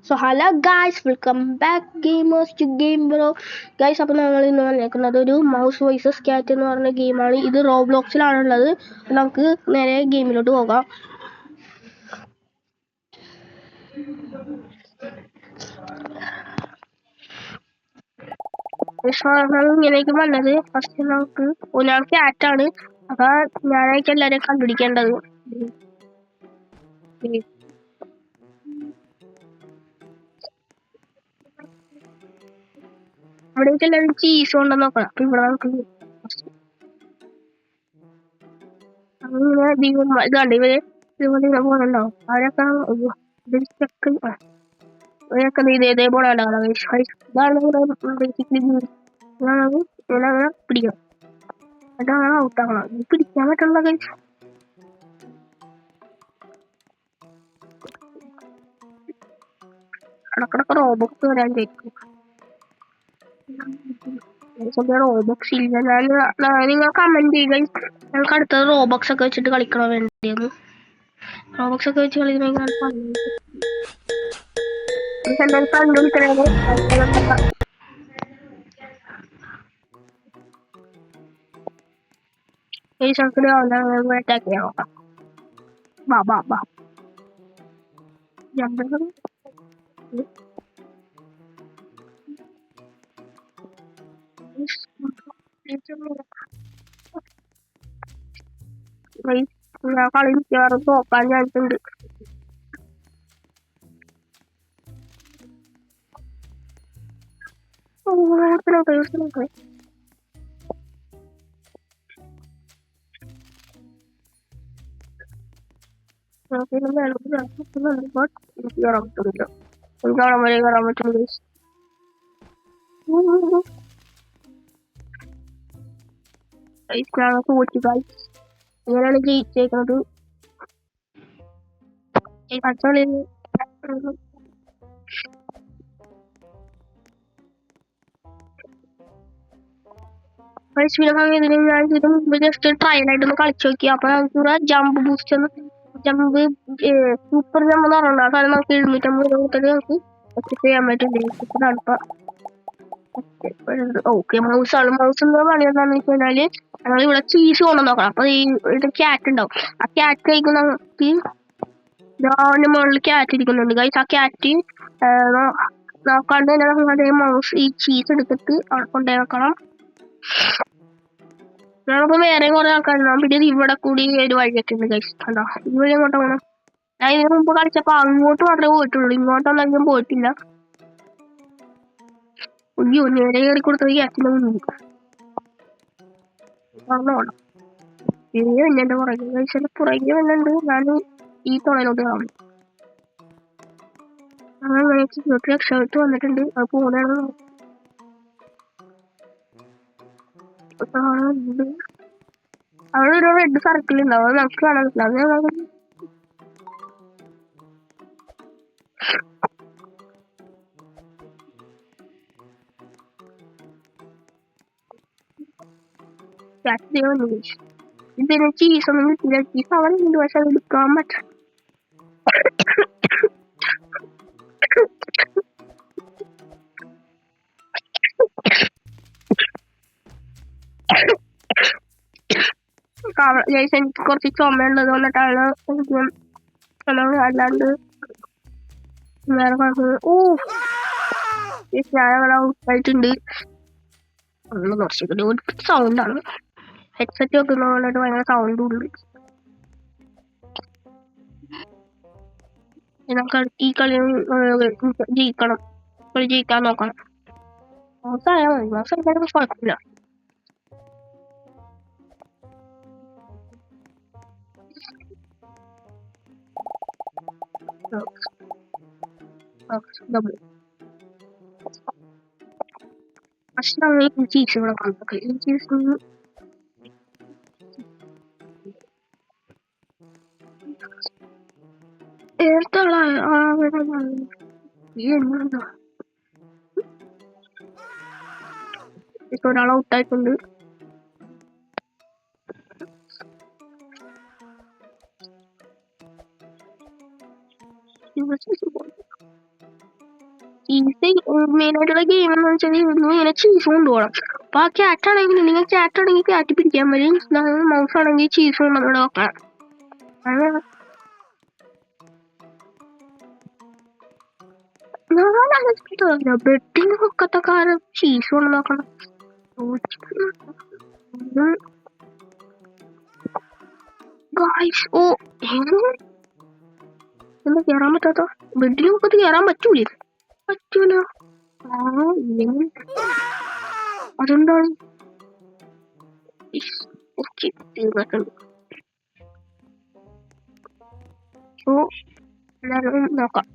So hello guys, welcome back gamers to game bro. Guys, അപ്പോൾ ഞങ്ങൾ ഇന്ന് വന്നേക്കുന്നത് ഒരു മൗസ് വോയിസസ് ക്യാറ്റ് എന്ന് പറഞ്ഞ ഗെയിമാണ്. ഇത് റോബ്ലോക്സിലാണുള്ളത്. നമുക്ക് നേരെ ഗെയിമിലോട്ട് പോകാം. ഇങ്ങനെയൊക്കെ വന്നത് ഫസ്റ്റ് നമുക്ക് ഒരാൾ ക്യാറ്റാണ്. അപ്പൊ ഞാനായിട്ട് എല്ലാവരെയും കണ്ടുപിടിക്കേണ്ടത്. അവിടേക്ക് എല്ലാവരും ചീസ് കൊണ്ടെന്ന് നോക്കണം. അപ്പൊ ഇവിടെ നമുക്ക് അങ്ങനെ ഇതാണ്ട് ഇവര് ഇതുപോലെ പോകണുണ്ടാവും. അവരൊക്കെ ഇവരൊക്കെ ഇതേപോലെ ഉണ്ടാകണം. ഇതാണ് പിടിക്കണം. അതാണ് ഔട്ടാകണം. പിടിക്കാൻ പറ്റുള്ള ഇടക്കിടക്ക് റോബോക്സ് വരാൻ ചോദിക്കും. റോബോക്സ് ഇല്ല. നിങ്ങൾ കമന്റ് ചെയ്യുക. ഞങ്ങൾക്ക് അടുത്തത് റോബോക്സ് ഒക്കെ വെച്ചിട്ട് കളിക്കണോ വേണ്ടിയെന്ന്. റോബോക്സ് ഒക്കെ വെച്ച് കളിക്കണമെങ്കിൽ അറ്റാക്ക് ചെയ്യാൻ നോക്കാം. ബാ കളി മിക്കവാറും തോക്കാൻ ചാൻസ് ഉണ്ട്. കയറാൻ പറ്റുന്നില്ല. കാണാൻ വരെ കയറാൻ പറ്റുന്നില്ല. തോറ്റു ഗൈസ്. ഇങ്ങനെയാണ് ജയിച്ചേക്കുന്നത്. ജസ്റ്റ് ട്രയൽ ആയിട്ടൊന്ന് കളിച്ചു നോക്കി. അപ്പൊ നമുക്ക് jump boost jump super jump എന്ന് പറഞ്ഞിട്ടുണ്ട്. ആ സാധനം നമുക്ക് 750 കൊടുത്തിട്ട് നമുക്ക് എക്സസ് ചെയ്യാൻ പറ്റും. ഓക്കെ, മൗസ് ആണ്. മൗസിന്റെ പണി എന്താണെന്ന് വെച്ച് കഴിഞ്ഞാല് ഞങ്ങൾ ഇവിടെ ചീസ് കൊണ്ടു നോക്കണം. അപ്പൊ ഇത് ക്യാറ്റ് ഉണ്ടാവും. ആ ക്യാറ്റ് കഴിക്കും. നമുക്ക് ഗ്രാവിന്റെ മുകളിൽ ക്യാറ്റ് ഇരിക്കുന്നുണ്ട് ഗൈസ്. ആ ക്യാറ്റ് നോക്കാണ്ട് തന്നെ അതേ മൗസ് ഈ ചീസ് എടുത്തിട്ട് അവിടെ കൊണ്ടേ വെക്കണം. ഞങ്ങൾക്ക് വേറെ കുറെ ആൾക്കാരുണ്ടാവും. പിന്നെ ഇവിടെ കൂടി ഒരു വഴിയൊക്കെ ഉണ്ട് ഗൈസ്. കണ്ടോ, ഈ വഴി അങ്ങോട്ട് പോകണം. ഞാൻ ഇതിന് മുമ്പ് കളിച്ചപ്പോ അങ്ങോട്ട് മാത്രമേ പോയിട്ടുള്ളൂ. ഇങ്ങോട്ടൊന്നും അധികം പോയിട്ടില്ല. അയ്യോ, നേരെ കയറി കൊടുത്തത് ക്യാറ്റിന്റെ മുന്നിൽ ഓണം. പിന്നെ എന്റെ പുറകെ കഴിച്ചാൽ പുറകെ വന്നുണ്ട്. ഞാൻ ഈ തുണയിലോട്ട് കാണും. അങ്ങനെ രക്ഷപ്പെട്ട് വന്നിട്ടുണ്ട്. അത് പോകണാണ്. അവിടെ ഒരു റെഡ് സർക്കിൾ ഉണ്ടാവും. അത് നമുക്ക് കാണാൻ പറ്റില്ല. ഇതിന് ചീസ് ഒന്നും കിട്ടില്ല. ചീസ് അവിടെ ഉണ്ട്, പക്ഷെ അത് എടുക്കാൻ പറ്റും. എനിക്ക് കുറച്ച് ചുമയുള്ളത് കൊണ്ടിട്ടാണ് അല്ലാണ്ട് വേറെ ഞാൻ ഔട്ടായിട്ടുണ്ട്. കുറച്ചുകൂടി ഒരു സൗണ്ടാണ്. ഹെഡ്സെറ്റ് വെക്കുന്ന പോലെയായിട്ട് ഭയങ്കര സൗണ്ടും ഉണ്ട്. നമുക്ക് ഈ കളി ജയിക്കണം. കളി ജയിക്കാൻ നോക്കണം. മോശമായാൽ മതി. മോശം എന്തായാലും കുഴപ്പമില്ല. പക്ഷെ ഈ ചീസ് ഇവിടെ കണ്ടൊക്കെ ഈ ചീസ് ഇപ്പൊ ഒരാൾ ഔട്ടായിട്ടുണ്ട്. ചീസ് മെയിൻ ആയിട്ടുള്ള ഗെയിം എന്ന് വെച്ചാൽ ഇങ്ങനെ ചീസ് കൊണ്ടുപോകണം. അപ്പൊ ആ ക്യാറ്റ് ആണെങ്കിൽ നിങ്ങൾ ക്യാറ്റ് ആണെങ്കിൽ ക്യാറ്റ് പിടിക്കാൻ പറ്റും, മൗസ് ആണെങ്കിൽ ചീസ് കൊണ്ടുവന്ന് നോക്കണം. ബെഡിന് ഒക്കത്തെ കാലം ചീസ് കൊണ്ട് നോക്കണം. ഓ എന്താ കേറാൻ പറ്റാത്ത? ബെഡിൽ ഒക്കത്ത് കേറാൻ പറ്റൂലേ? പറ്റൂല. അതെന്താണ്? ഓക്കെ തീർന്നിട്ടുണ്ട്. സോ എല്ലാവരും നോക്കാം.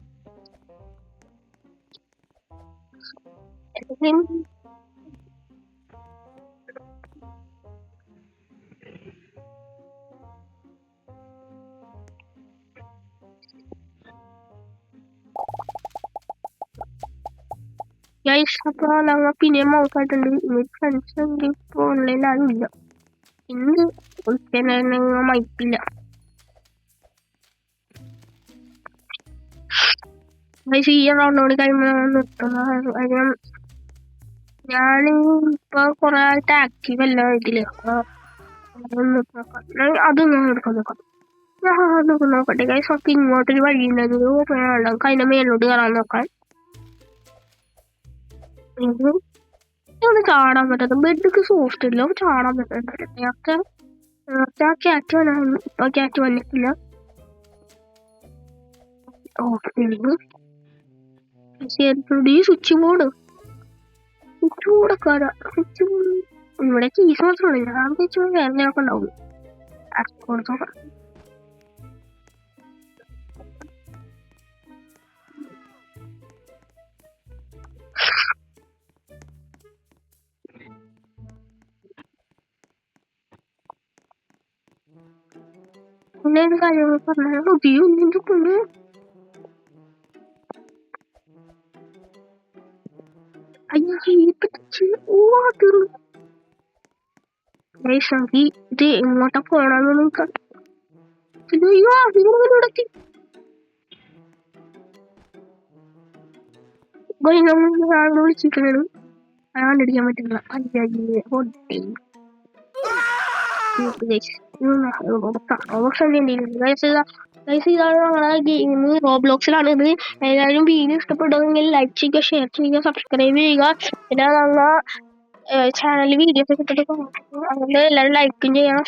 ഗൈസ് അപ്പൊ ഞങ്ങൾ പിന്നെ മൗസായിട്ടുണ്ട്. ഇനി ഫ്രണ്ട്സ് ഇപ്പൊ ഓൺലൈൻ ആരും ഇല്ല. ഇന്ന് മൈപ്പില്ല. ഗൈസ് ഈ റൗണ്ടോട് കഴിയുമ്പോൾ നിർത്തുന്ന ഞാൻ ഇപ്പൊ കൊറേ ആയിട്ട് ആക്റ്റീവ് അല്ല ഇതില്. അതൊന്നും എടുക്കാൻ നോക്കാം. നോക്കട്ടെ ഗൈസ്. ഒക്കെ ഇങ്ങോട്ടൊരു വഴി ഉണ്ടെങ്കിൽ അതിന്റെ മേലോട്ട് കയറാൻ നോക്കാൻ. ചാടാൻ പറ്റാത്ത ബെഡൊക്കെ സോഫ്റ്റ് ഇല്ല, ചാടാൻ പറ്റാത്ത നേരത്തെ ആ ക്യാറ്റ് വന്നായിരുന്നു. ഇപ്പൊ ക്യാറ്റ് വന്നിട്ടില്ല. സ്വിച്ച് ബോർഡ് ഇവിടെ ചീസ് മാത്രമേ ഉള്ളൂ. ഞാൻ വെച്ച് വേറെ ഒക്കെ ഉണ്ടാവും. കൊടുത്തോക്കാം. പിന്നെ ഒരു കാര്യം പറഞ്ഞാൽ മതിയോ? നിന്റെ കൊണ്ട് ഇത് എങ്ങോട്ടാ പോണെന്ന് നിങ്ങൾക്ക് വിളിച്ചിട്ടാണ് കണ്ടടിക്കാൻ പറ്റില്ല. റോബ്ലോക്സിലാണ് ഇത്. എല്ലാവരും വീഡിയോ ഇഷ്ടപ്പെടുമെങ്കിൽ ലൈക്ക് ചെയ്യുക, ഷെയർ ചെയ്യുക, സബ്സ്ക്രൈബ് ചെയ്യുക. പിന്നെ ഞങ്ങൾ ചാനലിൽ വീഡിയോസ് ഒക്കെ ഇട്ടിട്ട് അങ്ങനെ എല്ലാവരും ലൈക്കും ചെയ്യണം.